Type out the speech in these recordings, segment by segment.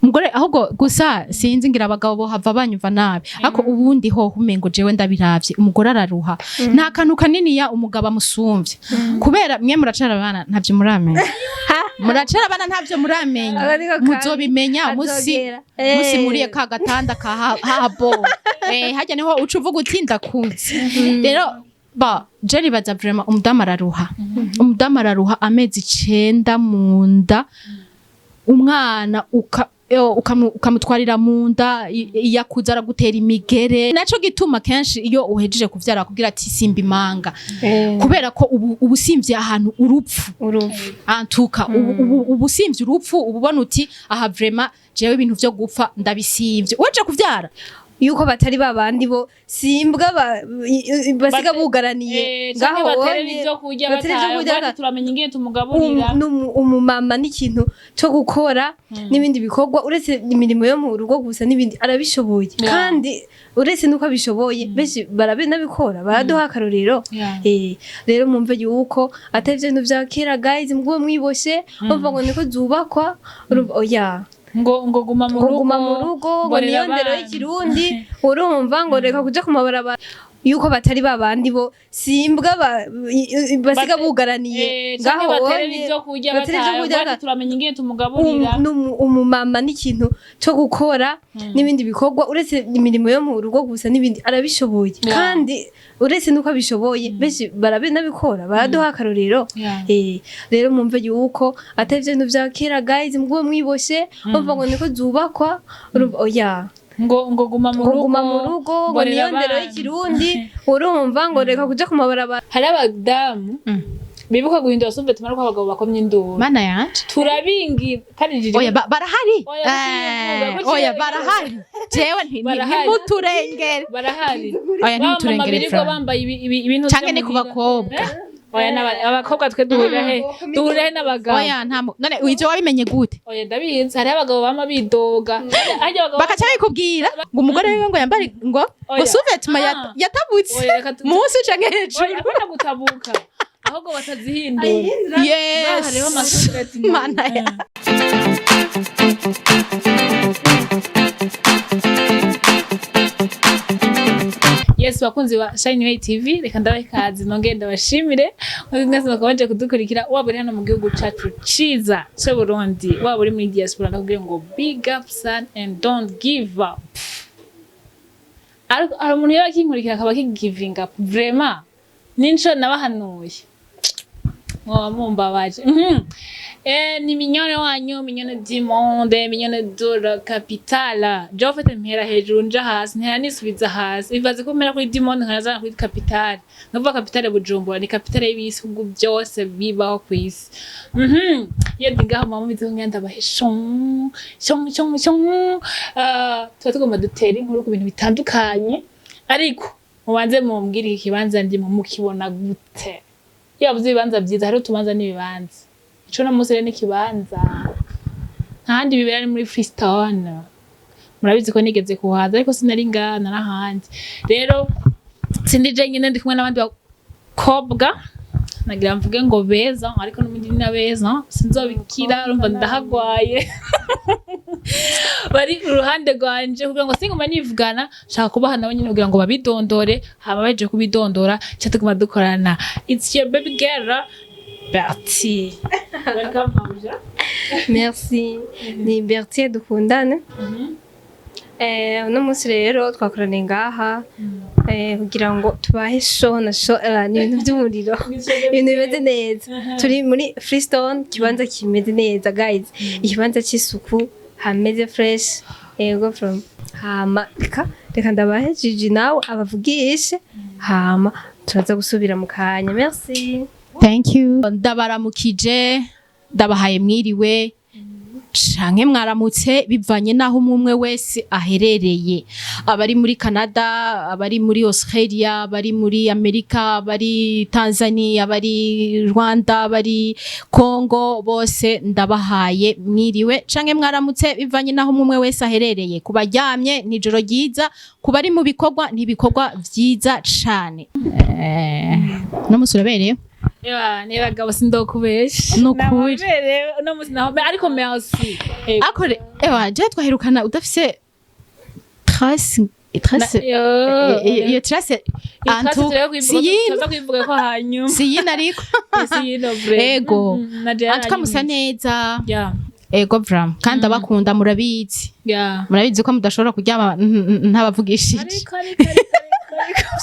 umugore ahubwo gusa sinzi ngira abagabo bo hava banyumva nabi ariko ubundi ho humengo jewe ndabiravye umugore araruha nta kantu kanini ya umugabo amusumvye kubera mwe muracarabana ntavyo muramenya muracarabana ntavyo muramenya muzobimenya musi muriye ka gatanda ka habo hajya niho uca uvuga uti ndakunze rero ba jeri baza vraiment umudamu araruha amezi 9 munda umwana ukamutwarira munda yakuza aragutera imigere naco gituma kenshi iyo uhejeje kuvyara kugira ati simba imanga kubera ko ubusimvye ahantu urupfu antuka ubusimvye urupfu ububona uti aha vraiment jewe ibintu vyo gupfa ndabisimvye waje kuvyara yuko batari babandi bo simbwa basiga bugaraniye ngaho baterera ivyo kurya bataye turamenya ingene tumugaburira umumama n'ikintu cyo gukora n'ibindi bikorwa uretse imirimo yo mu rugo gusa n'ibindi arabishoboye kandi uretse nuko abishoboye beshi barabinabikora baraduha akarorero rero mumve yuko atavye ibintu vya kera guys mugwe mwiboshe bumva ngo niko zubakwa oya ngo guma mu rugo ngo niyo ndero y'ikirundi urumva ngo reka kuja kumabarabara yuko batari babandi bo simbwa basiga bugaraniye ngaho baterera ivyo kurya bataye turamenya ingene tumugaburira umumama n'ikintu cyo gukora n'ibindi bikorwa uretse imirimo yo mu rugo gusa n'ibindi arabishoboye kandi uretse nuko abishoboye beshi barabinabikora baraduha akarorero rero mumve yuko atavye ibintu vya kera guys mugwe mwiboshe bumva ngo niko zubakwa oya ngo guma mu rugo ngo niyo ndero y'ikirundi urumva ngo reka kuja kumabarabara hari abadamu bibuka guhindura sumve tumara ko abagabo bakomye induru mana yanje turabingira kandi oya barahari oya barahari jewe ntimuturengere barahari oya ntimuturengere bambaye ibintu canke ni ku bakobwa oya abakobwa twe duhurira n'abagabo oya none uje wabimenye gute oya ndabizi hari abagabo bama bidoga bakaca bikubwira ngo umugore wiwe ngo yambare ngo suvetma yatabutse munsi canke hejuru oya gutabuka ahubwo batazihindura yes hariho amasuveti mana ya Yes bakunzi wa Shine TV reka ndabaye kazi nongeye ndabashimire mwese mwakomeje kudukurikira waba uri hano mu gihugu cacu ciza cyo Burundi waba uri muri diaspora ndakubwiye ngo big up son and don't give up ari umuntu yakinkurikira akaba giving up vraiment ninco nabahanuye mumbabaje ni mignone wanyu mignone du monde mignone de la capitale je fete mpera hejuru nja hasi ntera nisubiza hasi bivaze ko mpera kuri du monde nkazana kuri capitale navuga capitale Bujumbura ni capitale y'ibisugu byose bibaho kwisi iyo ndigaho mama bizo ngenda baheshon tugomba dutera inkuru ku bintu bitandukanye ariko mubanze mumbwire ikibanza ndimo mukibona gute yavuze ibibanza byiza hari tubanza n'ibibanza ico namusere n'ikibanza ntahandi bibera ni muri Freestone murabizi ko nigeze kuhaza ariko sinari ngana n'ahandi rero sindije nyine ndi kumwe n'abandi bakobwa nagira mvuge ngo beza ariko n'umundi ni nabeza sinzobikira urumva ndahagwaye bari uruhande rwanje kugira ngo singoma nivugana shaka kubaha nabo nyine kugira ngo babidondore haba baje kubidondora cyatuguma dukorana it's your baby girl Bertie welcome Harya merci ni Bertie dukundane uno munsi rero twakoranye ngaha kugira ngo tubahe show na show ni ibintu by'umuriro ibintu bimeze neza turi muri Freestone kibanza kimeze neza guys ikibanza cy'isuku hameze fresh ego from hama reka ndabahe Gigi nawe abavugishe hama turaza gusubira mu kanya merci thank you ndabaramukije ndabahaye mwiriwe canke mwaramutse bivanye naho umwe wese aherereye abari muri Canada abari muri Australia abari muri Amerika abari Tanzania abari Rwanda abari Congo bose ndabahaye mwiriwe canke mwaramutse bivanye naho umwe wese aherereye kubaryamye nijoro ryiza kubari mu bikorwa n'ibikorwa vyiza cane no musurabereye ni bagabo sindokubesha Nukuri. no musi naho ariko merci akore je twaherukana udafise trace iyo trace antu tuza kwivuga ko hanyuma siyina ariko siyino vrai ego antuka musa neza ego vram kandi abakunda murabizi murabizi ko mudashobora kuryama ntabavugishije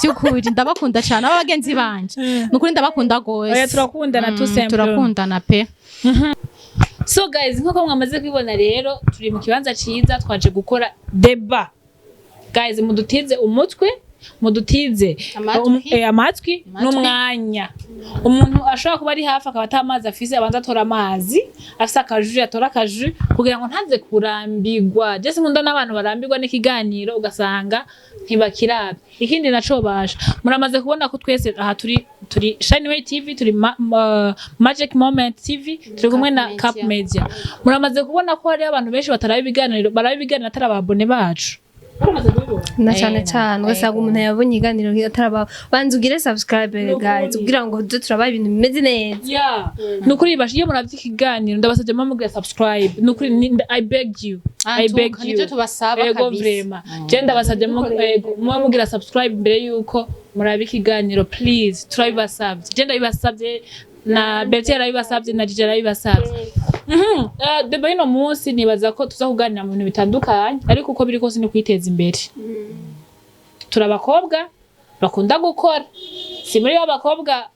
byukuri ndabakunda cyane abagenzi banje nukuri ndabakunda gose turakundana tusemble turakundana pe so guys nkuko mwamaze kwibona rero turi mu kibanza ciza twaje gukora deba guys mudutize umutwe mudutize amatwi n'umwanya umuntu ashobora kuba ari hafi akaba atamazi afise abanza atora amazi afise akaju atora akaju kugira ngo ntaze kurambirwa je sinkunda n'abantu barambirwa n'ikiganiro ugasanga ntibakirabe ikindi naco basha muramaze kubona ko twese aha turi Shineway TV turi Magic Moment TV turi kumwe na Cap Media muramaze kubona ko hari abantu benshi baraba ibiganiro atari ababone bacu na cyane cyane ugasanga umuntu yabonye iganiro ataraba banza ugire subscribe guys kugira ngo tujye turaba ibintu bimeze neza nukuri bashi iyo muravye ikiganiro ndabasabye mumugire subscribe nukuri I beg you nivyo tubasaba kabisa je ndabasabye mumugire subscribe mbere yuko muraba ikiganiro please turabibasabye je ndabibasabye na Betty yarabibasabye na DJ yarabibasabye deba ino munsi nibaza ko tuza kuganira mu bintu bitandukanye ariko uko biri kose ni kwiteza imbere turabakobwa bakunda gukora si muri abakobwa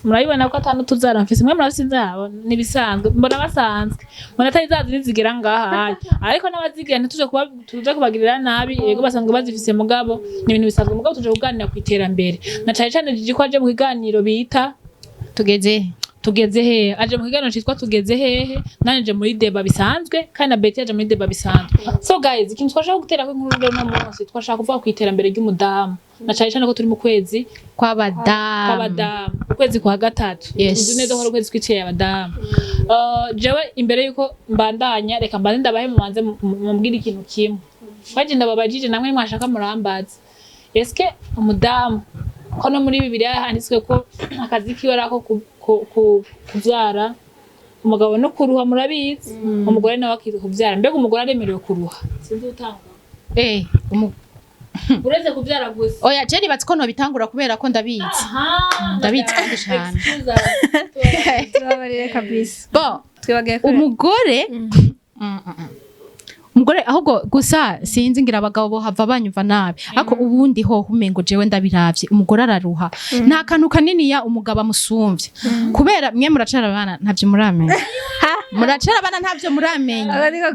murabibona ko atanu tuzara mfise mwe murafise inzabo nibisanzwe mbona basanzwe mbona atari zazi nizigera ngaha ariko n'abazigira tuje kubagirira nabi yego basanzwe bazifise mugabo ni ibintu bisanzwe mugabo tuje kuganira ku iterambere na cyane cyane jiji ko aje mu kiganiro bita tugeze hehe aje mu kiganiro cyitwa tugeze hehe nanje muri deba bisanzwe kandi na Betty aje muri deba bisanzwe so guys ikintu twashaka gutera ko inkuru rero no munsi twashaka kuvuga ku iterambere ry'umudamu na cyane cyane ko turi mu kwezi kw'abadamu ukwezi kwa gatatu uzi neza ko ukwezi kw'iceye abadamu jewe imbere yuko mbandanya reka mbande ndabahe mubanze mumbwira ikintu kimwe bagenda babajije namwe mwashaka murambaza eske umudamu ko no muri Bibiliya handitswe ko akazi kiwe arako kuvyara umugabo no kuruha murabizi umugore nawe akize kuvyara mbega umugore aremerewe kuruha sinzi utanga ureze kuvyara gusa oya je nibatse ko no bitangura kubera ko ndabizi kandi cyane tubabarire kabisa bo umugore ahubwo gusa sinzi ngira abagabo bo hava banyumva nabi ariko ubundi ho humengo jewe ndabiravye umugore araruha nta kantu kanini ya umugabo amusumvye kubera mwe muracara abana ntavyo muramenya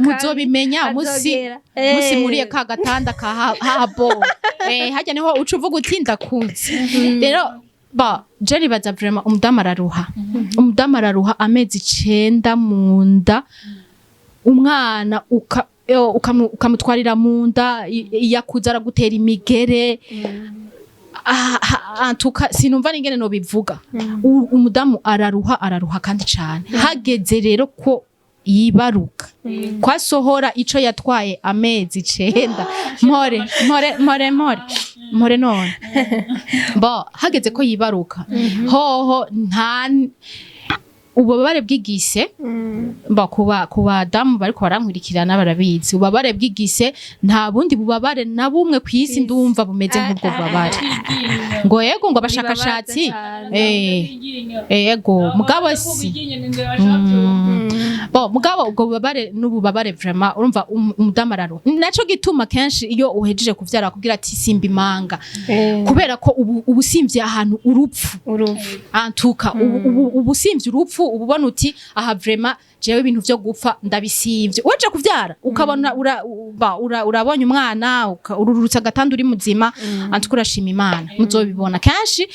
muzobimenya musi muriye ka gatanda ka habo hajya niho uca uvuga uti ndakunze rero ba jeri baza vraiment umudamu araruha amezi 9 mu nda umwana ukamutwarira mu nda yakuza aragutera imigere antuka sinumva n'ingene no bivuga umudamu araruha kandi cyane hageze rero ko yibaruka kwasohora ico yatwaye amezi 9 more none bo hageze ko yibaruka hoho nta ububabare bw'igise ba kuba damu bariko barankwirikirana barabizi ububabare bw'igise nta bundi bubabare na bumwe kwisi ndumva bumeze nk'ubwo bubabare ngo yego ngo abashakashatsi yego mugabo si bo mugabo ubwo bubabare n'ububabare vraiment urumva umudamararo naco gituma kenshi iyo uhejeje kuvyara kugira ati simba imanga kubera ko ubu simvye ahantu urupfu antuka ubu simvye urupfu ubona uti aha vraiment jewe ibintu vyo gupfa ndabisivye waje kuvyara ukabona urabonye umwana ururutsa gatanda uri muzima antuka urashima Imana muzobibona kenshi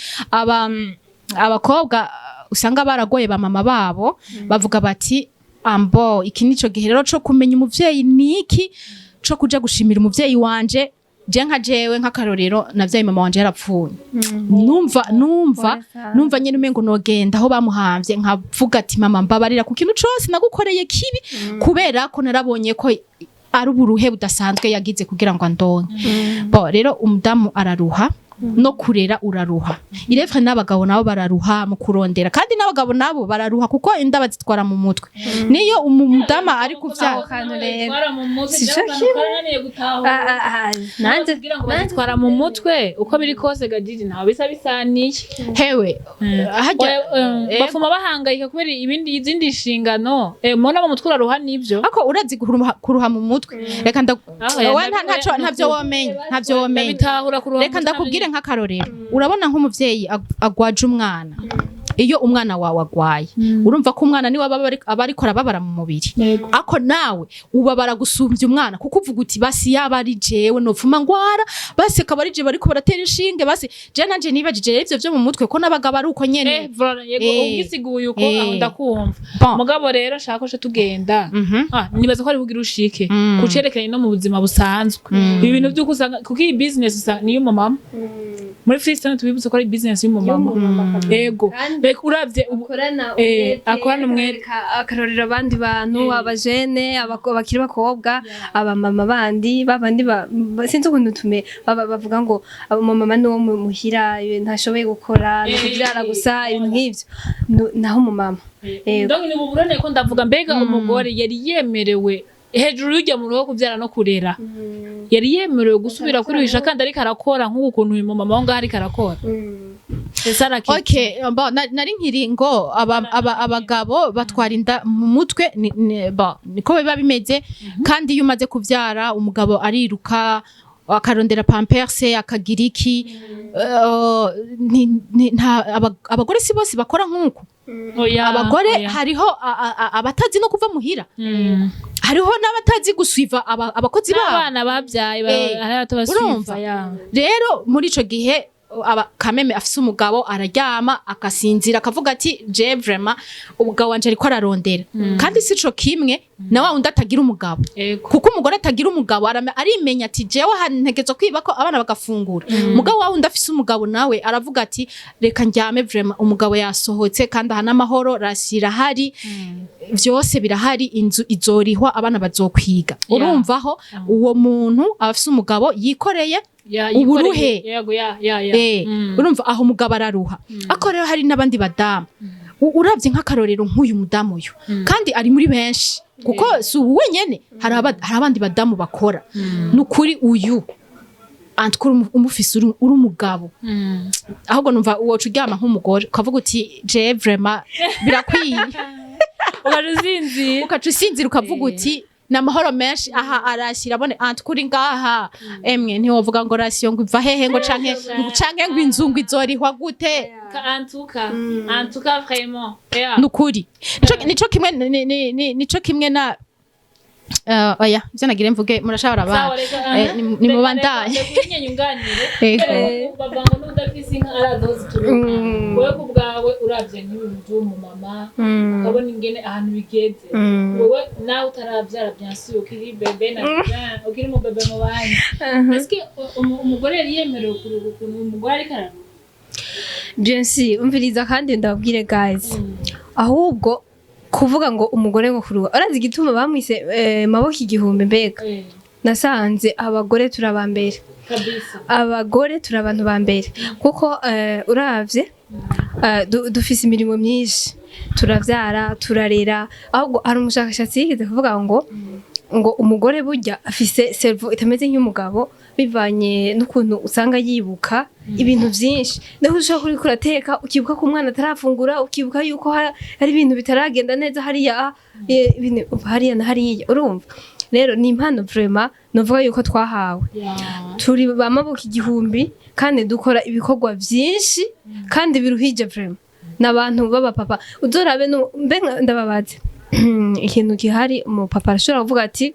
abakobwa usanga baragoye ba mama babo bavuga bati ambo iki nico gihe rero co kumenya umuvyeyi niki co kuja gushimira umuvyeyi wanje je nka jewe nk'akarorero navyaye mama wanje yarapfuye numva nyene umengo nogenda aho bamuhamvye nkavuga ati mama mbabarira ku kintu cose nagukoreye kibi kubera ko narabonye ko ari uburuhe budasanzwe yagize kugira ngo andonke bo rero umudamu araruha no kurera uraruha irefre n'abagabo nabo bararuha mu kurondera kandi n'abagabo nabo bararuha kuko inda bazitwara mu mutwe niyo umudama ari kuvyara nanze bazitwara mu mutwe uko biri kose gadidi ntawe bisa bisaniye hewe bafuma bahangayika kubera izindi nshingano mubona mu mutwe uraruha nivyo ako urazi kuruha mu mutwe reka ntavyo womenya reka ndakubwire nk'akarorero urabona nk'umuvyeyi agwaje umwana iyo umwana wawe agwaye urumva ko umwana ni waba ariko arababara mu mubiri ako nawe ubabara gusumbya umwana kuko uvuga uti basi yaba ari jewe nopfuma ngwara basi akaba ari je bariko baratera inshinge basi je nanje nibajije ivyo vyo mu mutwe ko nabagabo ari uko nyene ubwisiguye uko aho ndakumva mugabo rero shaka ko tugenda nibaza ko ari kugira ushike kucerekanye no mu buzima busanzwe ibi bintu by'uko usanga kuko iyi business niyo mama muri Freestone tubibuze ko ari business y'umumama yego reka uravye akorana umwere akarorera abandi bantu abajene abakiri bakobwa abamama bandi babandi sinzi ukuntu bavuga ngo abamama ni wo muhira ntashoboye gukora kubyara gusa ibintu nk'ivyo naho umumama donc ni buburane ko ndavuga mbega umugore yari yemerewe hejuru y'ujya mu rugo kubyara no kurera yari yemerewe gusubira kwiruhisha kandi ariko arakora nk'uko ukuntu uyu mama aho ngaho ariko arakora okay nari nkiri ngo abagabo batwara inda mu mutwe niko biba bimeze kandi iyo umaze kubyara umugabo ariruka akarondera pamperse akagira iki abagore si bose bakora nk'uko abagore hariho abatazi no kuva muhira hariho n'abatazi gusuiva abakozi babo abana babyaye urumva rero muri ico gihe kameme afise umugabo araryama akasinzira akavuga ati je vraiment umugabo wanje ariko ararondera kandi sico kimwe na wa undi atagira umugabo kuko umugore atagira umugabo arimenya ati jewe ntegezo kwiba ko abana bagafungura umugabo wa undi afise umugabo nawe aravuga ati reka njyame vraiment umugabo yasohotse kandi aha n'amahoro rasira hari vyose birahari inzu izorihwa abana bazokwiga urumvaho uwo muntu afise umugabo yikoreye uburuhe urumva aho umugabo araruha ako rero hari n'abandi badamu uravye nk'akarorero nk'uyu mudamu uyu kandi ari muri benshi kuko si ubu wenyene hari abandi badamu bakora nukuri uyu antukuru umufise uri umugabo ahubwo numva woca uryama nk'umugore ukavuga uti je vraiment birakwiye ukaca usinzira ukavuga uti namahoro menshi aha arashyira abone antukuri ngaha emwe ntiwovuga ngo rasiyo ngo iva hehe ngo canke ngo inzungu izorihwa gute antuka vraiment nukuri nico kimwe na oya ivyo nagire mvuge murashobora ba ni mubandanye bavango n'udafise inka aradozitura wewe kubwawe uravye nk'ibintu by'umumama ukabona ingene ahantu bigeze wewe nawe utaravyara byansi ukiri bebe na ukiri mu bebe mu bandi eske umugore yari yemerewe kuruhuka ukuntu umugore ariko araruhuka bien sûr umviriza kandi ndababwire guys ahubwo kuvuga ngo umugore ngo kuruha arazi igituma bamwise maboko igihumbi mbega nasanze abagore turabambere kabisa abagore turabantu bambere kuko uravye dufise imirimo myinshi turavyara turarera ahubwo hari umushakashatsi yigeze kuvuga ngo umugore burya afise cerveau itameze nk'umugabo bivanye n'ukuntu usanga yibuka ibintu byinshi naho ushaka kuri kurateka ukibuka ko umwana atarafungura ukibuka yuko hari ibintu bitaragenda neza hariya ibintu hariya na hariya urumva rero ni impano vraiment novuga yuko twahawe turi bamaboko igihumbi kandi dukora ibikorwa byinshi kandi biruhije vraiment n'abantu baba papa uzorabe mbenga ndababaze ikintu gihari umupapa arashobora kuvuga ati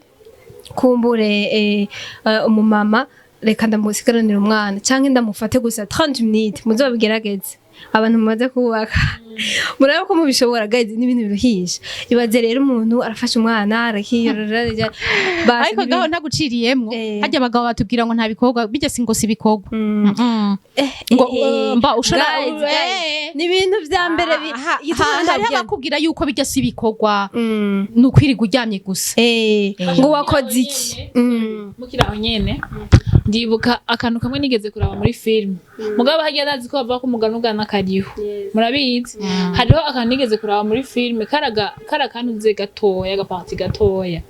kumbure umumama reka ndamusigaranira umwana canke ndamufate gusa 30 minutes muzobigerageze abantu mumaze kubaka murabe ko mubishobora guys n'ibintu biruhisha ibaze rero umuntu arafasha umwana arakiyorora ariko gaho ntaguciriyemwo hajya abagabo batubwira ngo nta bikorwa bijya singo si bikorwa ngo mba ushora ni ibintu vya mbere hari abakubwira yuko bijya si bikorwa nukwiriga uryamye gusa ngo wakoze iki mukiraho nyene ndibuka akantu kamwe nigeze kuraba muri film mugabo hagiye ndazi ko bava ko umugano ugana kariho murabizi hariho akantu nigeze kuraba muri film kara kantu nze gatoya agaparti gatoya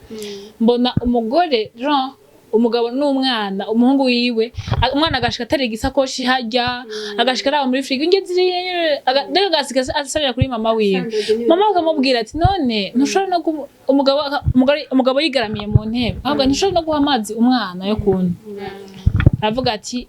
mbona umugore Jean umugabo n'umwana umuhungu wiwe umwana agashika atari gisakoshi hajya agashika araba muri frigo ingezi ndega gasika asarira kuri mama wiwe mama akamubwira ati none ntushobora no umugabo yigaramiye mu ntebe ahubwo ntushobora no guha amazi umwana yo kuntu aravuga ati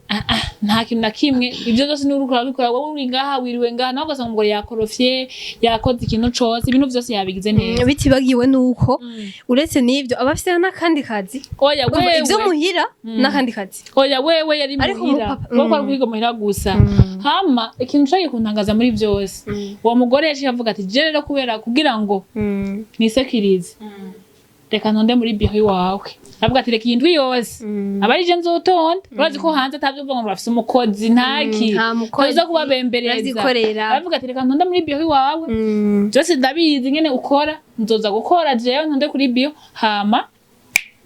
nta kintu na kimwe ibyo byose n'urukora bikora wowe uri ngaha wiriwe ngaha naho ugasanga umugore yakorofye yakoze ikintu cose ibintu byose yabigize neza bitibagiwe nuko uretse n'ivyo abafite n'akandi kazi oya wewe ivyo muhira n'akandi kazi oya wewe yari muhira kuko ari kwiga muhira gusa hama ikintu cyo kuntangaza muri byose uwo mugore yaje avuga ati je rero kubera kugira ngo nisekirize reka ntonde muri biho iwawe avuga ati reka indwi yose abari je nzotonda urazi ko hanze atavyumva ngo bafise umukozi ntaki koza kuba bembereza avuga ati reka ntonde muri biho iwawe byose ndabizi nyene ukora nzoza gukora jewe ntonde kuri biho hama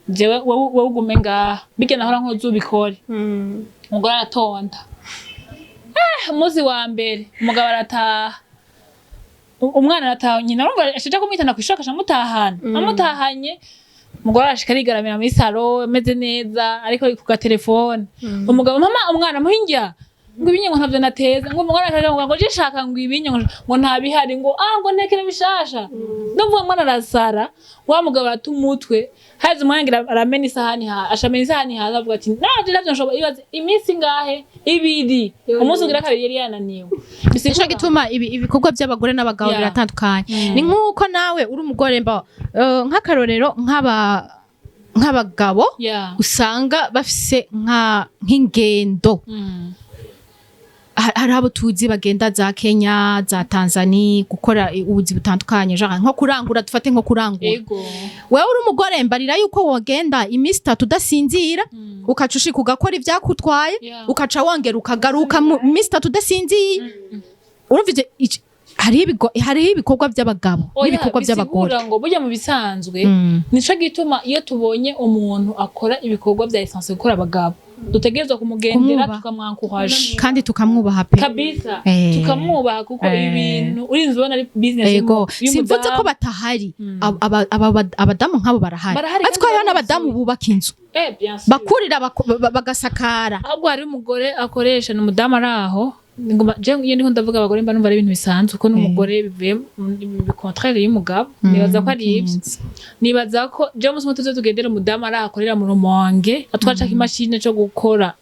jewe wowe ugume ngaha bige nahora nk'uzubikore umugore aratonda umunsi wa mbere umugabo arataha umwana arataha nyina urumva ashaka kumwitana kwishaka amutahana amutahanye umugore arashika arigaramira muri salo ameze neza ariko ari ku gatelefone umugabo mama umwana muhinja ngo ibinye ngo ntavyo nateza ngo umugore akaje ngo je shaka ngo ibinye ngo ntabihari ngo ngo nekere bishasha ndumva umwana arasara wa mugabo atumutwe hazi umwangira aramena isahani ashamena isahani avuga ati naje navyo nshobora ibaze iminsi ngahe ibiri umunsi ugira kabiri yari yananiwe bisho gituma ibikorwa by'abagore n'abagabo biratandukanye ni nkuko nawe uri umugore mba nk'akarorero nk'abagabo usanga bafise nk'ingendo hari abo tuzi bagenda za Kenya za Tanzania gukora ubuzi butandukanye nko kurangura dufate nko kurangura wewe uri umugore mbarira yuko wogenda iminsi 3 udasinzira ukaca ushika ugakora ivyakutwaye ukaca wongera ukagaruka iminsi 3 udasinziye urumvije hariho ibikorwa by'abagabo n'ibikorwa by'abagore ngo burya mu bisanzwe nico gituma iyo tubonye umuntu akora ibikorwa bya essence gukora abagabo dutegerezwa kumugendera tukamwankuhaje kandi tukamwubaha pe kabisa tukamwubaha kuko ibintu urinzi ubona ari business simvuze ko batahari abadamu nk'abo barahari atwaye n'abadamu bubaka inzu bakurira bagasakara ahubwo hari umugore akoresha n'umudamu araho je ndiho ndavuga abagore mba numva ari ibintu bisanzwe ko n'umugore bivuye mu contraire y'umugabo nibaza ko ari ibyo nibaza ko je umunsi mutuze tugendera umudamu arahakorera mu rumonge atwaca imashine cyo gukora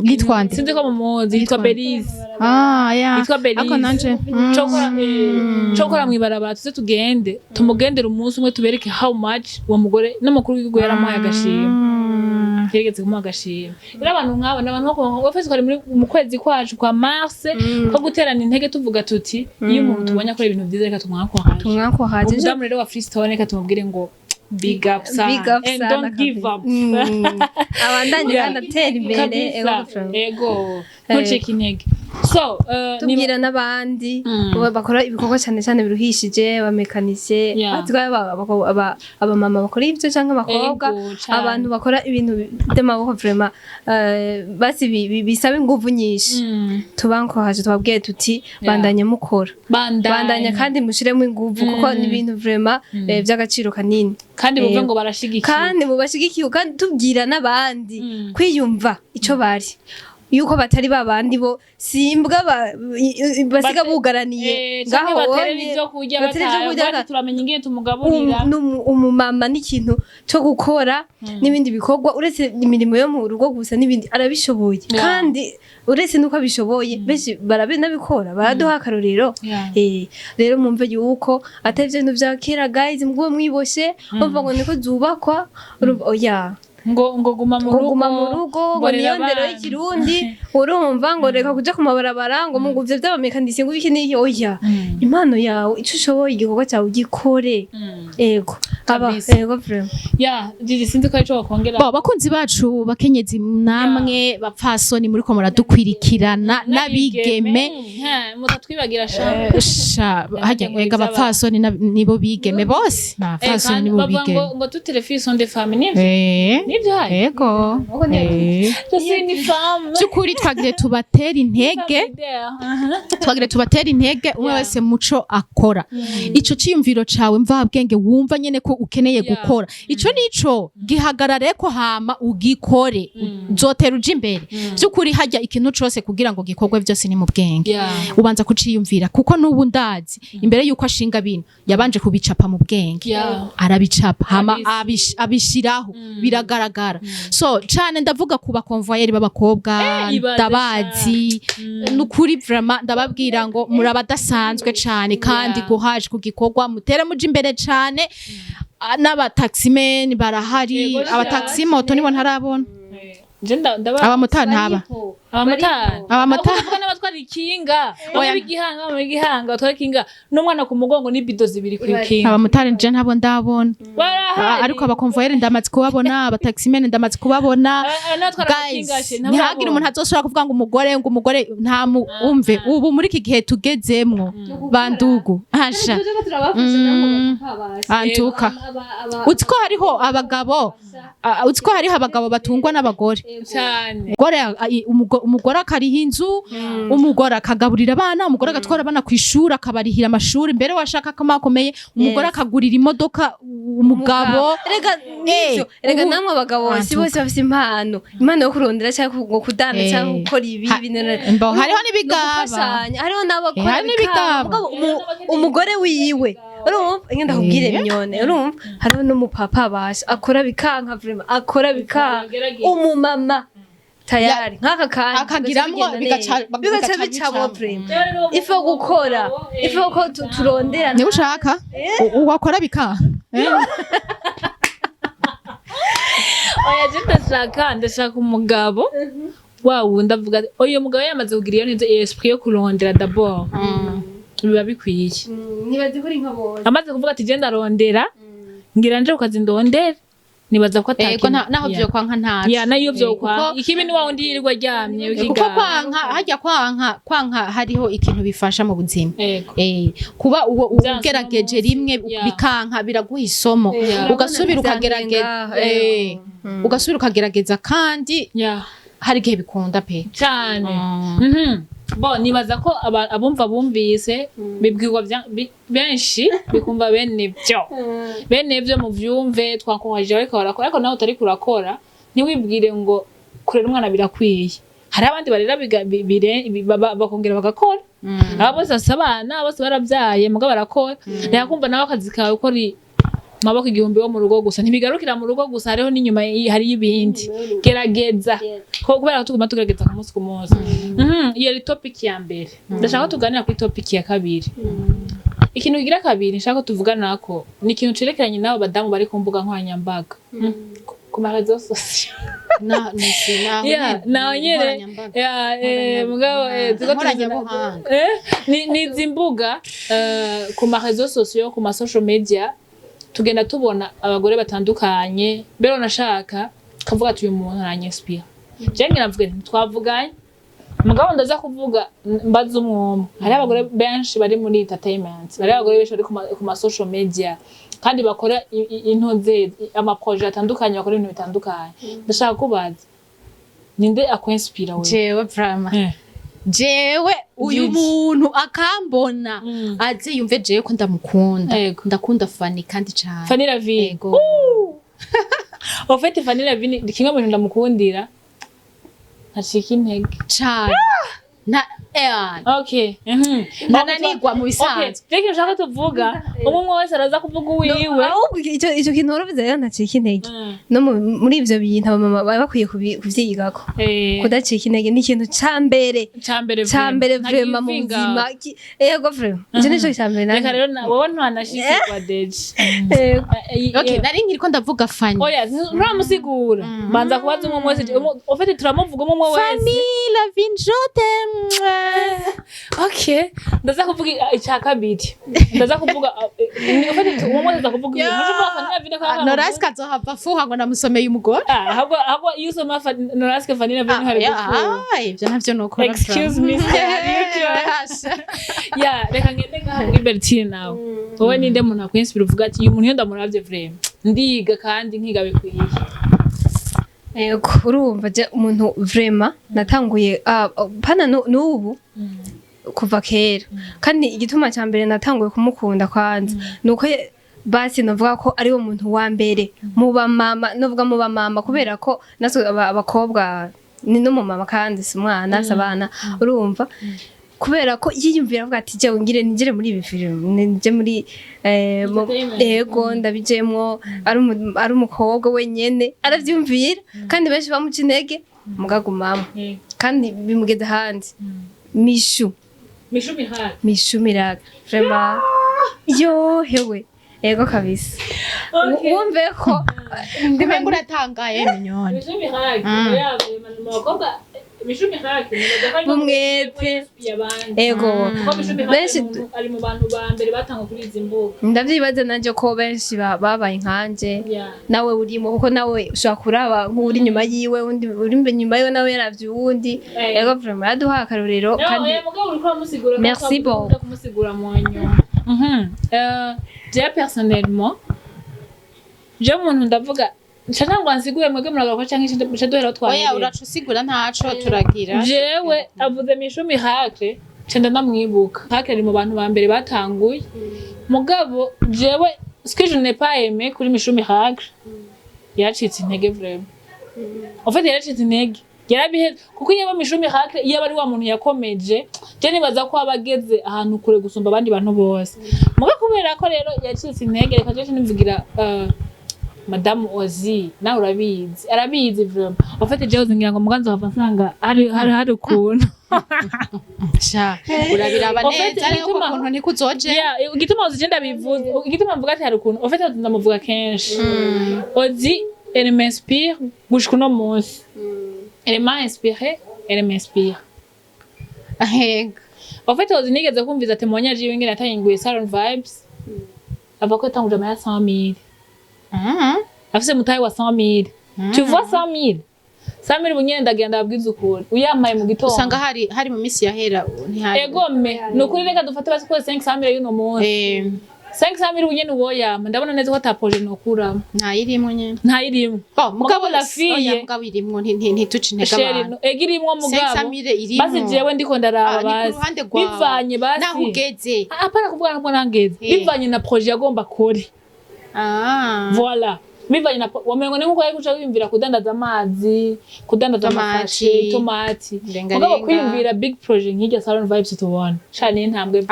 yitwande sinzi ko mumuzi yitwa Belize yitwa Belize ako nanje cokora mwibarabara tuze tugende tumugendera umunsi umwe tubereke how much uwo mugore n'amakuru y'igihugu yaramuhaye agashimwe kirigeze kumuha agashimwe rero abantu nk'abo n'abantu bafise ko ari mu kwezi kwacu kwa mars ko guterana intege tuvuga tuti iyo umuntu tubonye akora ibintu byiza reka tumwakohaje umudamu rero wa Freestone reka tumubwire ngo big up and don't give up abandanye kandi atera imbere ego ntucike intege so tubwira n'abandi bakora ibikorwa cyane biruhishije abamekanisye aba mama bakora ibyo cyangwa abakobwa abantu bakora ibintu by'amaboko vraiment basi bisaba ingufu nyinshi tubankohaje twabwiye tuti bandanya mukora bandanya kandi mushiremo ingufu kuko ni ibintu vraiment by'agaciro kanini kandi buve ngo barashigikiye kandi mubashigikiye kandi tubwira n'abandi kwiyumva ico bari yuko batari babandi bo simbwa basiga bugaraniye ngaho baterera ibyo kurya bataye turamenya ingene tumugaburira umumama n'ikintu cyo gukora n'ibindi bikorwa uretse imirimo yo mu rugo gusa n'ibindi arabishoboye kandi uretse nuko abishoboye benshi barabinabikora baraduha akarorero rero mumve yuko atavye ibintu vya kera guys mugwe mwiboshe bumva ngo niko zubakwa oya ngo guma mu rugo ngo niyo ndero y'ikirundi urumva ngo reka kuja ku mabarabara ngo muguvye by'abamekanisie ngo iki niki oya impano yawe ico ushoboye igikorwa cyawe ugikore ego ego vraiment Gigi sinzi ko ico bakongera bakunzi bacu bakenyezi namwe bapfasoni muri ko muradukwirikirana nabigeme mutatwibagira sha hajya ega bapfasoni nibo bigeme bose bapfasoni nibo bigeme ngo toutes les filles sont des femmes nibyo yego je suis une femme cyukuri twagire tubatera intege twagire tubatera intege umwe wese muco akora ico ciyumviro cawe mvabwenge wumva nyene ko ukeneye gukora ico nico gihagarare ko hama ugikore uzotera uje imbere cyukuri hajya ikintu cose kugira ngo gikorwe byose ni mu bwenge ubanza kuciyumvira kuko nubu ndazi imbere yuko ashinga bino yabanje kubicapa mu bwenge arabicapa hama abishiraho biragaragara so cane ndavuga kuba convoyeur b'abakobwa ndabazi nukuri vraiment ndababwira ngo murabadasanzwe cane kandi guhaje kugikorwa mutere muje imbere cane n'abataximen barahari abataxi moto nibo ntarabona abamotari ntaba abamotari n'abatwara ikinga igihanga batwara ikinga n'umwana ku mugongo n'ibido zibiri ku ikinga abamotari nje ntabo ndabona ariko abakonvoyeri ndamaze kubabona abataximene ndamaze kubabona ntihagire umuntu azoshobora kuvuga ngo umugore nta umve ubu muri iki gihe tugezemwo bandugu hasha antuka utiko hariho abagabo batungwa n'abagore cyane umugore akariha inzu umugore akagaburira abana umugore agatwara abana kwishura akabarihira amashuri mbere washaka kamakomeye umugore akagurira imodoka umugabo rega namwe abagabo si bose bafite impano yo kurondera cyangwa kudana cyangwa gukora ibi hariho n'ibigaba hariho n'abakora n'ibigaba umugore wiwe urumva ngenda kubwire imyone urumva hariho n'umupapa basha akora bikanka vraiment akora bikanka umumama tayari nkaka kandi akagiramwo bigaca bicamo vraiment ifo gukora ifo ko turondera ni ushaka uwakora bikanka oya ndashaka umugabo wawu ndavuga uyu mugabo yamaze kugira iyo neza esprit yo kurondera d'abord biba bikwiye nibaze kuri nka bose amaze kuvuga ati je ndarondera ngira nje ukazi ndondera nibaza ko atako naho byo kwanka ntaje nayo byo kwa ikibi ni wawo ndirirwa ryamye ukiga kuko hajya kwanka hariho ikintu bifasha mu buzima kuba ugerageje rimwe bikanka biraguha isomo ugasubira ukagerageza kandi hari gihe bikunda pe cyane bo nibaza ko abumva bumvise bibwirwa benshi bikumva bene byo mu vyumve twakohaje ariko nawe utari kurakora ntiwibwire ngo kurera umwana birakwiye hari abandi barera bakongera bagakora aba bose asabana bose baravyaye muga barakora yakumva nawe akazi kawe ko maboko igihumbi wo mu rugo gusa ntibigarukira mu rugo gusa hariho n'inyuma hari ibindi gerageza kubera ko tuguma tugerageza ku munsi ku munsi iyo ari topic ya mbere ndashaka tuganira kuri topic ya kabiri ikintu kigira kabiri nshaka tuvugana ko ni ikintu cerekeranye n'abo badamu bari ku mbuga nkoranyambaga ku marezo social ni zimbuga ku marezo social ku ma social media tugenda tubona abagore batandukanye bero nashaka kavuga ati uyu muntu aranyespira je ngira mvuge twavuganye mugabo ndaza kuvuga mbaza umwomwe hari abagore benshi bari muri entertainment hari abagore benshi bari ku ma social media kandi bakora intoze ama projet atandukanye bakora ibintu bitandukanye ndashaka kubaza ninde akwinspira wewe jewe vraiment jewe uyu muntu akambona aze yumve jewe ko ndakunda Fanny kandi cyane Fanny Lavine ofete Fanny Lavine kimwe mu bintu ndamukundira ntacika intege cyane okay ndananigwa mu bisanzwe reka nshaka tuvuga umwe wese araza kuvuga uwiwe icyo kintu waravuze rero ntacika intege no muri ivyo bintu abamama baba bakwiye kuvyigako kudacika intege ni ikintu cambere vraiment mu buzima yego vraiment icyo nico cambere reka rero wowe ntanashikirwa deje okay nari nkiriko ndavuga Fanny oya nturamusigura banza kubaza umwe wese ofete turamuvuga umwe wese Fanny Lavine jote okay ndaza kuvuga icya kabiri ndaza kuvuga ofete umwe wese kuvuga ibintu Noraska azohava fuha ngo namusomeye umugore ahubwo iyo usoma Noraska Fanny Lavine hari ibyo navyo nokora excuse me reka ngende ngaha muri Bertine nawe wowe ninde muntu akwinspira uvuga ati uyu muntu iyo ndamuravye vraiment ndiga kandi nkiga bikwiye urumva je umuntu vraiment natanguye pana n'ubu kuva kera kandi igituma cya mbere natanguye kumukunda kwanza nuko basi navuga ko ari wo muntu wa mbere mu bamama novuga mu bamama kubera ko natwe abakobwa ni no mu mama kandi si umwana sabana urumva kubera ko yiyumvira avuga ati je ngire muri ibi film nje muri yego ndabijemwo ari umukobwa wenyene aravyumvira kandi benshi bamuca intege mugagumamo kandi bimugeze hanze mishu miraga vraiment yo hewe ego kabisa wumve ko ndimenga uratangaye minyoni bumwete ego benshi ari mu bantu ba mbere batanga kuri izi mbuga ndavyibaza nanje ko benshi babaye nkanje nawe urimo kuko nawe ushaka kuraba nk'uri nyuma yiwe undi uri nyuma yiwe nawe yaravye uwundi ego vraiment yaduha akarorero kandi merci beaucoup kumusigura mu nyuma je personnellement je umuntu ndavuga nshaka ngo ansiguye mwege muragaruka canke nshe duhera twanye oya uracusigura ntaco turagira jewe avuze mishu miracle cenda ndamwibuka hake ari mu bantu ba mbere batanguye mugabo jewe ce que je n'ai pas aimé kuri mishu miracle yacitse intege vraiment en fait yacitse intege yarabihe kuko iyo mishu miracle iyo bari wa muntu yakomeje je nibaza ko abageze ahantu kure gusumba abandi bantu bose mugabo kubera ko rero yacitse intege reka je nimvugira Madame Hosy na urabizi arabizi vraiment en fait je uzingira ngo muganzo hava nsanga hari ukuntu sha urabiraba neza ariko ukuntu nikuzoje igituma Hosy genda bivuze igituma mvuga ati hari ukuntu en fait ndamuvuga kenshi Hosy elle m'inspire gushika no munsi elle m'a inspiré elle m'inspire en fait Hosy nigeze kumviza témoignage yiwe ngene atayinguye Salon Vibes avako tanguje ama 100,000 afise mutayi wa 100,000 tu vois 100,000 100,000 bunyene ndagenda abwiza ukuri uyamaye mu gitondo usanga hari mu misi yahera ntihari egome nukuri reka dufate basi ko 500,000 y'uno munsi 500,000 bunyene uwoyama ndabona neza ko tapoje nokura ntayirimo nyene ntayirimo mugabo la fille mugabo irimwo ntituci ntega abantu egirimwo mugabo 500,000 irimo basi jewe ndiko ndaraba basi bivanye basi nahugeze apana kuvuga ngo nangeze bivanye na projet yagomba kuri voilà bivanye na wamengo ni nkuko yikuca wimvira kudandaza amazi kudandaza amafashi tomati mugabo kwimvira big project nk'ijya Salon Vibes tubona cyane intambwe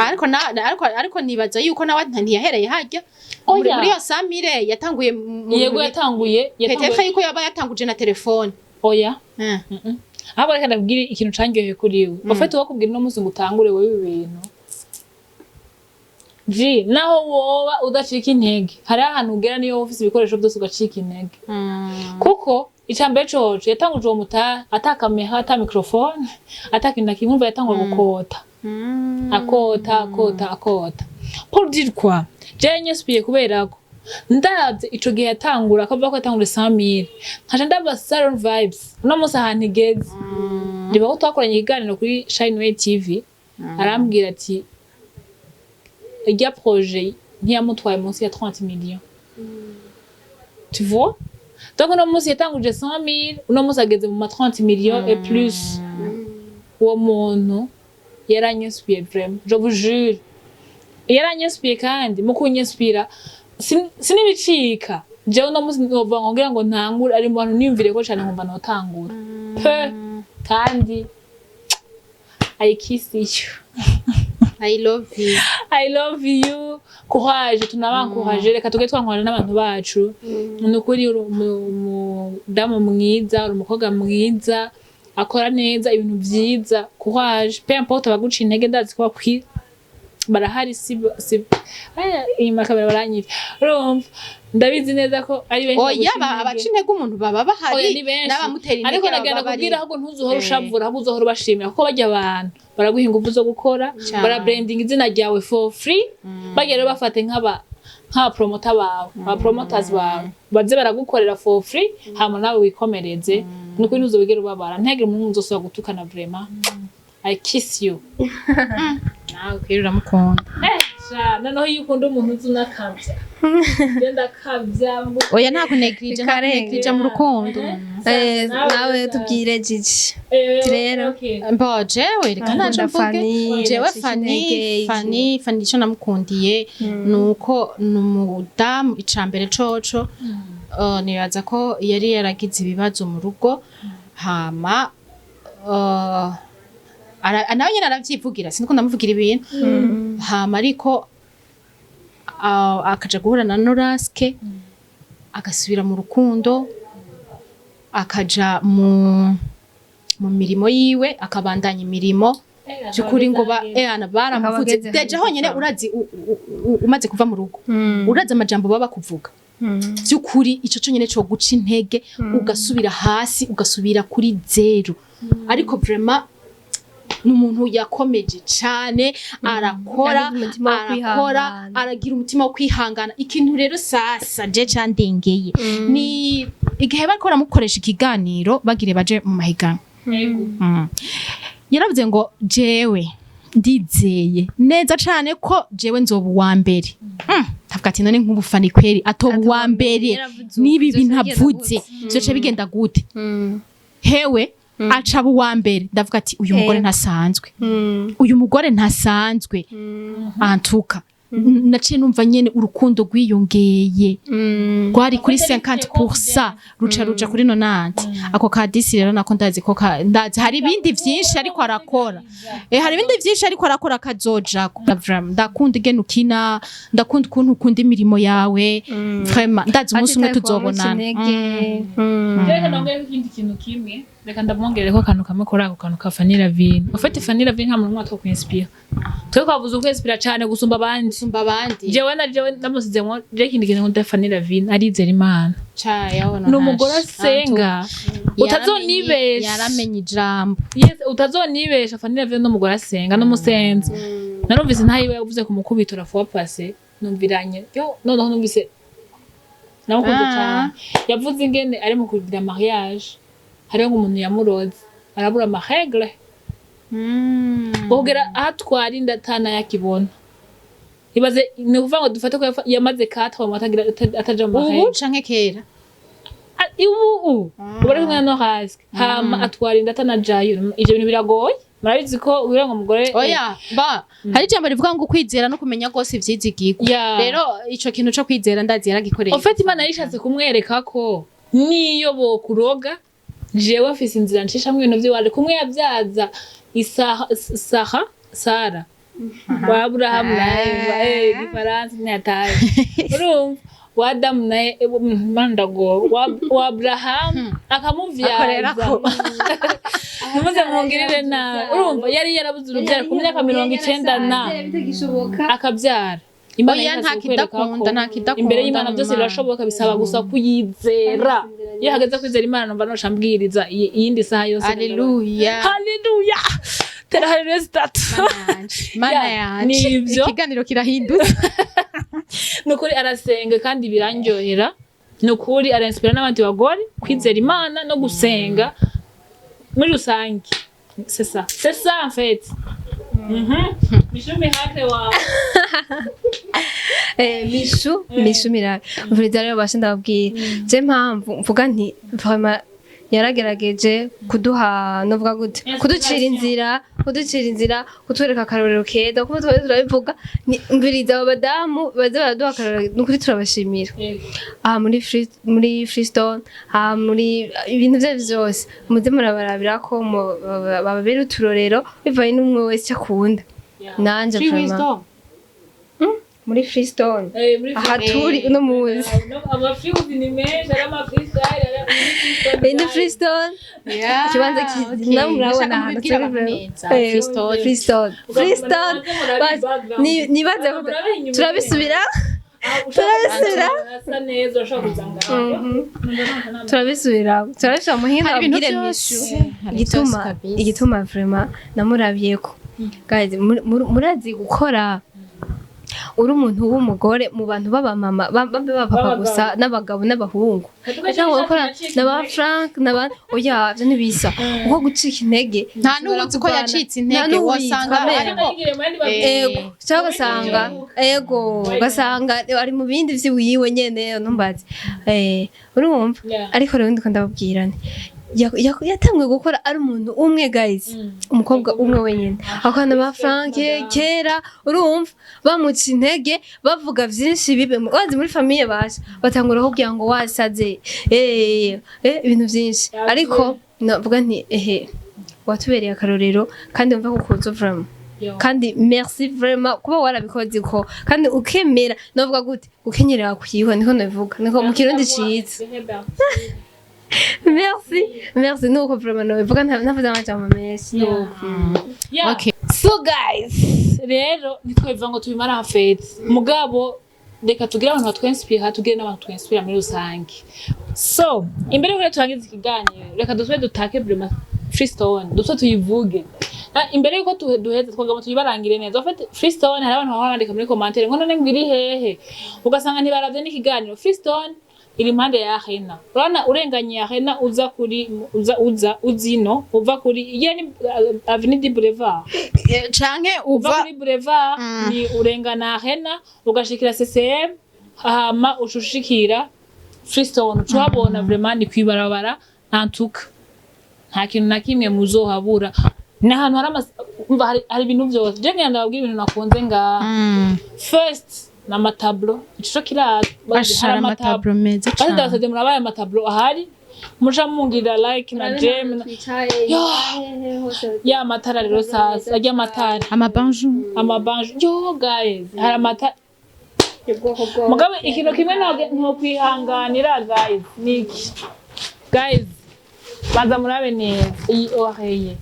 ariko nibaza yuko nawe ntiyahereye hajya muri yo Samire yatanguye yego yatanguye petefa yuko yaba yatanguje na telefone oya abo reka ndabwira ikintu cangyoheye kuri we ofete wakubwira no muzi ngutangure wewe ibintu naho woba udacika intege hari ahantu ugera niyo ofisi ibikoresho byose ugacika intege kuko icambere coco yatanguje uwo muta atakameha ata microphone atakinda kimumva yatangwa gukota akota pour dire quoi jenye spiye kubera ko ndavye ico gihe yatangura akava ko yatangura 100,000 nkaje ndava Salon Vibes no musa ahantu igeze ndiba ko twakoranye ikiganiro kuri Shine TV arambwira ati il y a projet ntiyamutwaye munsi ya 30 millions tu vois donc uno munsi yatanguje 100,000 uno munsi ageze mu 30 millions et plus uwo muntu yaranyinspiye vraiment je vous jure yaranyinspiye kandi mu kunyinspira sinibicika je uno munsi nova ngira ngo ntangure ari mu bantu niyumvire ko cyane nkumva notangura kandi I kiss you I love you courage tunabancourage reka tuge twankora n'abantu bacu nukuri umudamu mwiza umukobwa mwiza akora neza ibintu vyiza courage peu importe abaguca intege ndazi ko barahari si inyuma kamera baranyita urumva ndabizi neza ko ari benshi oya abaca intege umuntu baba bahari n'abamutera intege ariko nagenda kubwira ahubwo ntuzuhora ushavura ahubwo uzohora ubashimira kuko bajya abantu baraguha ingufu zo gukora bara branding izina ryawe for free bagiye rero bafate nk'aba promoter bawe aba promoters bawe baze baragukorera for free hama nawe wikomereze nuko ntuzobigera ubabara ntagire umuntu uzosaba gutukana vraiment I kiss you nawe kwirura mukunda sha noneho iyo ukunda umuntu uzi unakabya genda kabya oya nta kunegrija mu rukundo nawe tubwire Gigi rero mbo jewe reka naje mvuge jewe Fanny ico namukundiye nuko numudamu icambere coco nibaza ko yari yaragize ibibazo mu rugo hama nawe nyene aravyivugira siniko ndamuvugira ibintu hama ariko akaja guhura na Noraske agasubira mu rukundo akaja mu mirimo yiwe akabandanya imirimo byukuri ngo baramuvuze deje honyene urazi umaze kuva mu rugo urazi amajambo baba kuvuga byukuri ico cyonyene cyo guca intege ugasubira hasi ugasubira kuri zero ariko vraiment n'umuntu yakomeje cyane arakora aragira umutima wo kwihangana ikintu rero sasa je candengeye ni igihe bariko baramukoresha ikiganiro bagire baje mu mahiganwa yaravuze ngo jewe ndizeye neza cyane ko jewe nzoba uwa mbere tavuga ati none nk'ubufani kweri atoba uwa mbere nibi bintu avuze byoce bigenda gute hewe acaba uwa mbere ndavuga ati uyu mugore ntasanzwe antuka naciye numva nyene urukundo rwiyongeye rwari kuri 50% ruca kuri 90 ako kadisi rero nako ndazi ko ndazi hari ibindi vyinshi ariko arakora hari ibindi vyinshi ariko arakora kazoja ndakunda igene ukina ndakunda ukuntu ukunda imirimo yawe vraiment ndazi umunsi umwe tuzobonana reka nongere ikindi kintu kimwe reka ndamwongereko akantu kamwe kuri ako kantu ka Fanny Lavine ufite Fanny Lavine nka muntu mwatwo kwinspire twe kwavuze kwinspire cyane gusumba abandi jewe ndamusizemo je kindi kintu nda Fanny Lavine arizera Imana n'umugore asenga utazonibesha yaramenye ijambo utazonibesha Fanny Lavine n'umugore asenga n'umusenzi narumvise ntayiwe yavuze ku mukubito la fois passée numviranye noneho numvise namukunze cyane yavuze ingene ari mu kugira mariage hariho umuntu yamuroze arabura amahegle bogera atwara indatana yakibona ibaze ni kuvuga ngo dufate ko yamaze katwa mu atagira ataja mu mahegle ubu canke kera ubare kumwe no hasi hama atwara indatana jayo ivyo bintu biragoye murabizi ko ubira ngo umugore oya hari ijambo rivuga ngo kwizera no kumenya gose ivyizigirwa rero ico kintu cyo kwizera ndazi yaragikoreye ofete Imana yishatse kumwereka ko niyo bokuroga jewe afise inzira ncishamwe ibintu by'iwari kumwe yabyaza isaha Sara wa Abraham naye difference ntataye urumva wa Adam naye mandago wa Abraham akamuvyaza numuze mwongirire na urumva yari yarabuze urubyaro ku myaka 90 na akabyara Imana ntakidakunda imbere y'Imana byose birashoboka bisaba gusa kuyizera iyo hageze kwizera Imana numva no shambwiriza iyindi saha yose haleluya tera haleluya start mana yanje ikiganiro kirahindutse nukuri arasenga kandi birandyohera nukuri arinspire n'abandi bagore kwizera Imana no gusenga muri rusange c'est ça en fait Mishu mihake wa Mishu mira mvurida rero bashe ndababwira je mpamvu mvuga nti vraiment yaragerageje kuduha novuga gute kuducira inzira kutwereka akarorero keza kuko twari turabivuga mviriza abadamu baze baraduha akarorero nukuri turabashimira muri Freestone muri ibintu bye byose muze murabarabira ko bababera uturorero bivaye n'umwe wese akunda nanje vraiment muri Freestone aha turi uno muzi amafiuzi ni menshi ari amafreestyle ni Freestone kibanza namurabona ahantu Freestone nibaze turabisubira turabisubira muhinga abwire Mishu igituma vraiment namurabiyeko guys murazi gukora uri umuntu w'umugore mu bantu b'abamama b'abapapa gusa n'abagabo n'abahungu cyangwa gukora n'aba Frank n'aba oya byo ntibisa uko gucika intege nta n'ubuzi ko yacitse intege wasanga cyangwa ugasanga ari mu bindi vy'iwiwe nyene ntumbaze urumva ariko rero ndiko ndababwirane yatanguye gukora ari umuntu umwe guys umukobwa umwe wenyine akana ba Frank kera urumva bamuca intege bavuga vyinshi bibe wazi muri famille basha batangura kugira ngo wasaze ibintu vyinshi ariko navuga nti watubereye akarorero kandi umva kukuzo vraiment kandi merci vraiment kuba warabikoze ko kandi ukemera novuga gute ukenyerera kuyiho niko navuga niko mu kirundi ciza merci nuko vraiment navuga navuze amajambo menshi okay so guys rero nitweva ngo tubimara hafete mugabo reka tugire abantu batwenspira tugire n'abantu twenspira muri rusange so imbere ko turangiza ikiganiro reka dusube dutake vraiment Freestone dusube tuyivuge imbere yuko duheze twagamo tuyibarangire neza ofete Freestone hari abantu barandika muri commentaire ngo none ngiri hehe ugasanga ntibaravye n'ikiganiro Freestone iri impande ya Reka urana urenganye ya Reka uza kuri uzino uva kuri yani avenue du Boulevard canke uva kuri Boulevard ni urengana Reka ugashikira CCM hama ushushikira Freestone ucabona vraiment ni kwibarabara ntantuka nta kintu na kimwe muzohabura n'ahantu hari ibintu byose je ngenda babwira ibintu nakunze nga first na matablo ico kiraza bashara matablo meza cyane bashaka murabaye matablo ahari muja mungira like na gem ya matara rero sasa ajya matara amabanju yo guys hari amatara mugabe ikintu kimwe nko kwihanganira guys niki guys baza murabe neza iyi oheye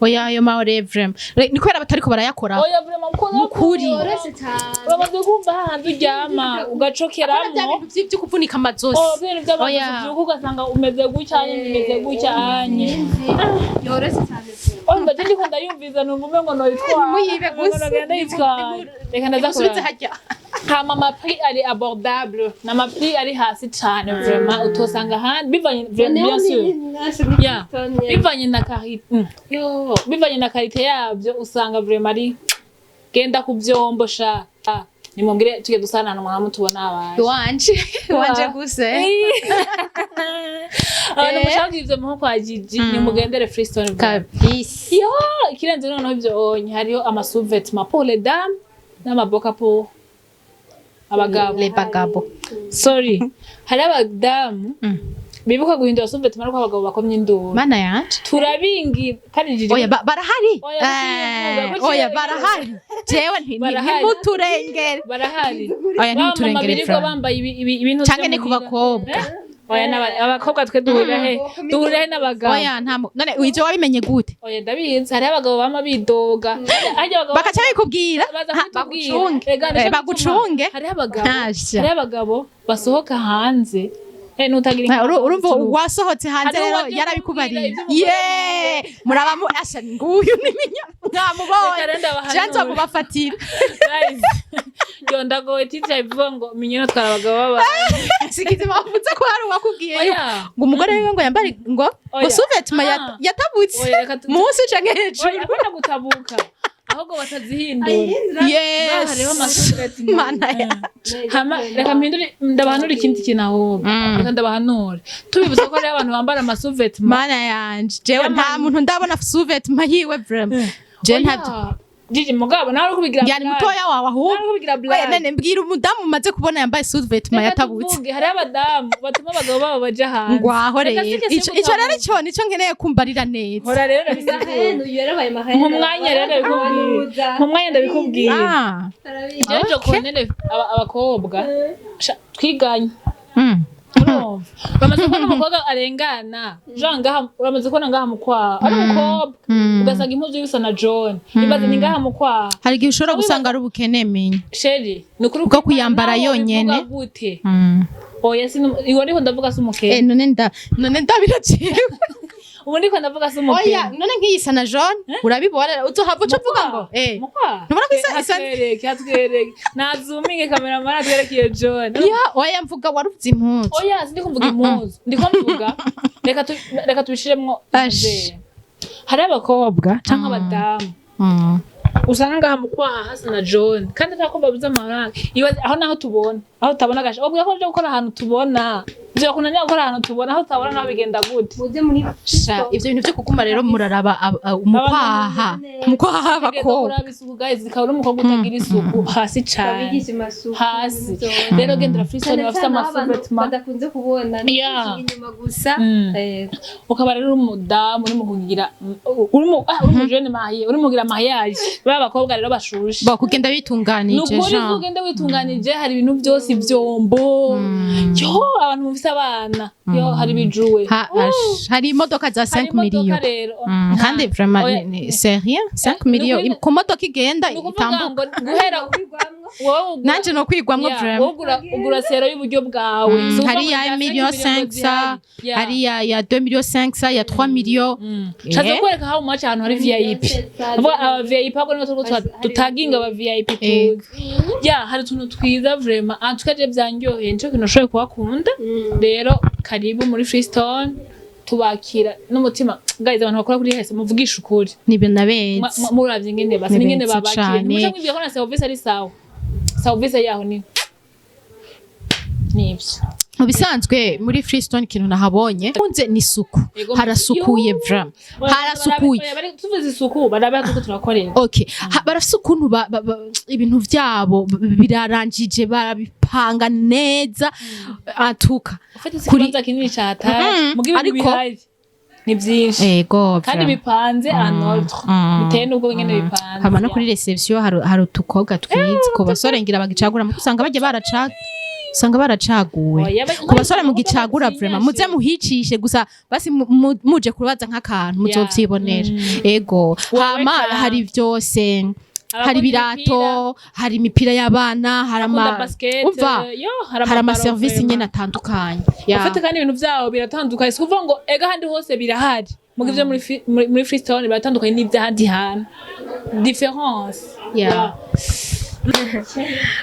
oya ayo maore vraiment ni kwera batariko barayakora oya vraiment mukuri uramaze kumva hanze uryama ugacokeramo byo kuvunika amazosi oya ugasanga umeze gucyanye umeze gucyanye yorese cyane mba ndiko ndayumviza numve ngo no yitwa muyibe gusa reka ndaza kusubiza hajya kama amaprix ari abordable na amaprix ari hasi cyane vraiment utosanga handi bivanye bien sûr ya bivanye na karite bivanye na karite yabyo usanga vraiment ari genda kubyombo sha nimubwire tuge dusanana mwana mutubona abaje wanje guse mushaka ivyo muho kwa Gigi nimugendere Freestone kabisa yo ikirenze noneho ivyo onye hariho amasouvetement pour les dames n'amaboka pour abagabo les bagabo sorry hari abadamu bibuka guhindura souvetement ariko abagabo bakomye induru mana yanje turabingi kandi Gigi oya barahari oya barahari jewe ntimuturengere barahari oya ntimuturengere fra bambaye ibintu cyane ni kubakobwa oya abakobwa twe duhurira he n'abagabo oya none uje wabimenye gute oya ndabizi hari abagabo bama bidoga bakaca bikubwira bagucunge hari abagabo basohoka hanze urumva wasohotse hanze rero yarabikubariye muraba asha nguyu niminya mwamubonye janzo kubafatira yo ndagoye tija ivuga ngo minyino twabagabo baba sikize bavuze ko hari wakubwiye ngo umugore wiwe ngo yambari ngo souvetement yatabutse munsi canke hejuru oya gutabuka ahubwo batazihindura hariho amasouvetement mana hama reka mpindure ndabahanura ikindi kintu ahubwo reka ndabahanura tubibuza ko ari abantu bambara amasouvetement mana yanje jewe nta muntu ndabona souvetement yiwe vraiment je ntabyo Gigi mugabo nawe kubigira yani mutoya wawe ahubwo nene mbwira umudamu maze kubona yambaye souvetement yatabutse hari abadamu batuma abagabo babo baje hanze ngwaho rero ico rero cyo nico nkeneye kumbarira neza hora rero mu mwanya ndabikubwira jeje ko nene abakobwa twiganye bamaze kubona umukobwa arengana ngaha uramaze kubona ngaha mukwa ari umukobwa ugasanga impuzu y'usa na John ibaze ni ngaha mukwa hari gihe ushobora gusanga ari ubukene menye sheri nukuri ko kuyambara yonyene oya iwo niho ndavuga se umukene none ndabiraciye ubu ndiko ndavuga se umupira oya none nk'iyisa na jaune urabibona uzohava uca uvuga ngo ntubona ko isa hatwereke nazuminge kamera mara twerekeye John ya oya mvuga waruvuze impuzu oya sindi kumvuga impuzu ndiko mvuga reka tubishiremwo hari abakobwa canke abadamu usanga ngaha mu kwaha hasa na John kandi nako babuze amarangi aho naho tubona aho utabona gashi ubwo ko gukora ahantu tubona byo kunanya gukora ahantu tubona aho utabona naho bigenda gute muze muri sha ivyo bintu byo kuguma rero muraraba umukwaha abakobwa isuku guys zikabura umukobwa utagira isuku hasi cyane hasi rero gendera Freestone bafite amafuvetma badakunze kubona inyuma gusa ukaba rero umudamu uri mu kugira uri jeune marié uri mu kugira mariage baba bakobwa rero bashushe bakugenda bitunganije Jean ugenda witunganije hari ibintu byose ivyombo yo abantu mufise abana yo hari bijuwe hari imodoka za 5 million kandi vraiment c'est rien 5 million ku modoka igenda itambuka guhera nanje no kwigwamwo vraiment ugura sero y'uburyo bwawe hari ya 1,5 hari ya 2,5 ya 3 million chaza kwereka how much ahantu hari VIP aba VIP abo nibo tutaginga aba VIP ya hari tuntu twiza vraiment antukaje byanyoheye nco kino shoye kuwakunda rero karibu muri Freestone tubakira n'umutima guys abantu bakora kuri hese muvugisha ukuri nibe nabeze muravye ngene basi ngene babakira nimuca mwibye ko na service ari sawa service yaho ni nibyo Ubisanzwe muri Freestone ikintu nahabonye kunze ni suku harasukuye vra harasukuye tuvuze isuku baraba tuko turakorera okay barafise ukuntu ibintu vyabo biraranjije barabipanga neza atuka kuri kinini cyatari mugihe bihari ni byinshi ego kandi bipanze anordre bitewe n'ubwo nyene bipanze hama no kuri reception hari utukobwa twiza ko basore ngira bagicagura mu kusanga baje usanga baracaguwe ku basore mu gicagura vraiment muze muhicishe gusa basi muje kubaza nk'akantu muzovyibonera ego hama hari vyose hari birato hari imipira y'abana hari ama service nyene atandukanye ufite kandi ibintu vyawo biratandukanye sikuvuga ngo ega handi hose birahari mugivye muri Freestone biratandukanye n'ivyahandi hana difference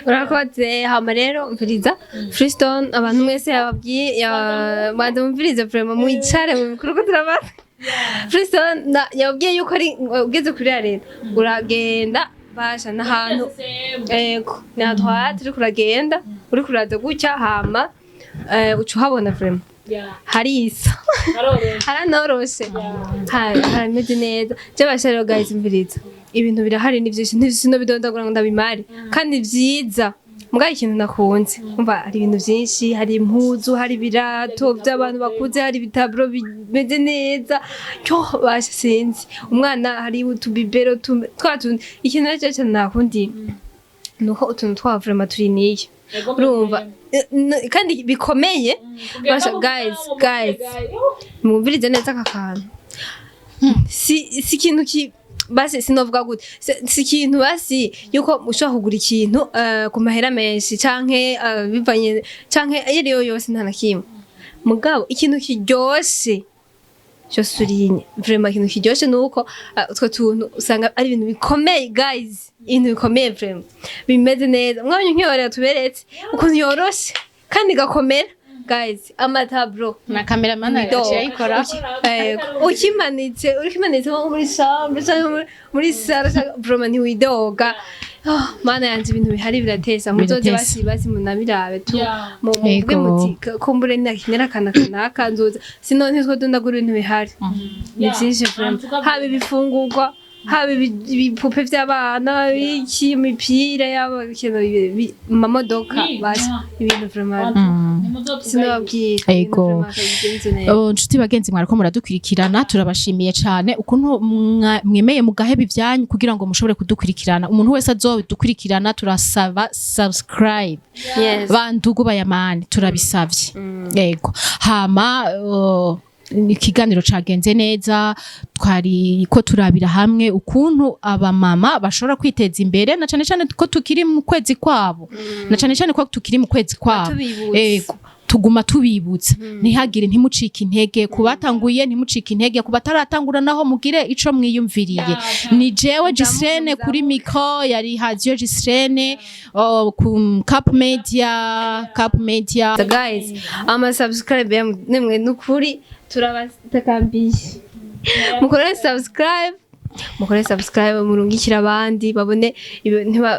urakoze hama rero mviriza Freestone abantu mwese yababwiye banza mviriza vraiment mwicare mu bikuru ko turabana Freestone yababwiye yuko ari ugeze kuri arena uragenda basha n'ahantu ego natwara turi kuragenda uri kuraza gutya hama ucu habona vraiment harisa haranoroshe harameze neza cyabasha rero guys mviriza ibintu birahari n'ivyinshi ntivyo bidondagura ngo ndabimare kandi vyiza mbwa ikintu nakunze umva hari ibintu vyinshi hari impuzu hari birato by'abantu bakuze hari bitabro bimeze neza cyo basha sinzi umwana hari utubibero twatundi ikintu cyo nakundi nuko utuntu twa vraiment turi niye urumva kandi bikomeye basha guys mumvirize neza akakantu si ikintu basi sinovuga gute si ikintu basi yuko ushobora kugura ikintu ku mahera menshi canke bivanye canke iyo yose nta nakimwe mugabo ikintu kiryoshe cyose urinye vraiment ikintu kiryoshe nuko utwo tuntu usanga ari ibintu bikomeye guys ibintu bikomeye vraiment bimeze neza mwanya nk'iyo tuberetse ukuntu yoroshe kandi gakomera guys amatabro na cameraman arayikora ukimanitse muri chambre muri sala vraiment ni widoga mana yanje ibintu bihari birateza muzoze basi munabirabe tu mu bwe muti kumbure nakinera kanaka nzoza sinone two dondagura ibintu bihari ni byinshi vraiment habe bifungurwa habe ibipupe by'abana iki imipira y'abakintu mamodoka basi ibintu vraiment sinababwira ego nshuti bagenzi mwariko muradukurikirana turabashimiye cyane ukuntu mwemeye mugaheba ivyanyu kugira ngo mushobore kudukurikirana umuntu wese azodukurikirana turasaba subscribe bandugu bayamani turabisavye yego hama ikiganiro cagenze neza twari ko turabira hamwe ukuntu abamama bashobora kwiteza imbere na cane cane ko tukiri mu kwezi kwabo na cane cane ko tukiri mu kwezi kwabo yego tuguma tubibutsa ntihagire ntimucike intege kubatanguye ntimucike intege kubataratangura naho mugire ico mwiyumviriye ni jewe Gisrene kuri micro yari Harya Gisrene ku Cap Media so guys ama subscribe nemwe nukuri turabatakambye mukore subscribe murungikira abandi babone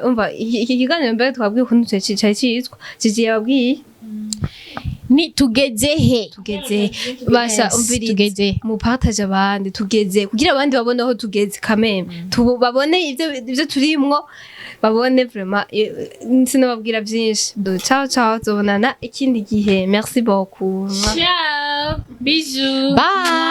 umva iki kiganiro mbere twabwiye ukuntu cyari cyitwa kigiye babwiye ni tugeze basha umvirize mu partage abandi tugeze kugira abandi babone aho tugeze kameme babone ivyo turimwo babone vraiment sinababwira byinshi ciao tubonana ikindi gihe merci beaucoup ciao bisous bye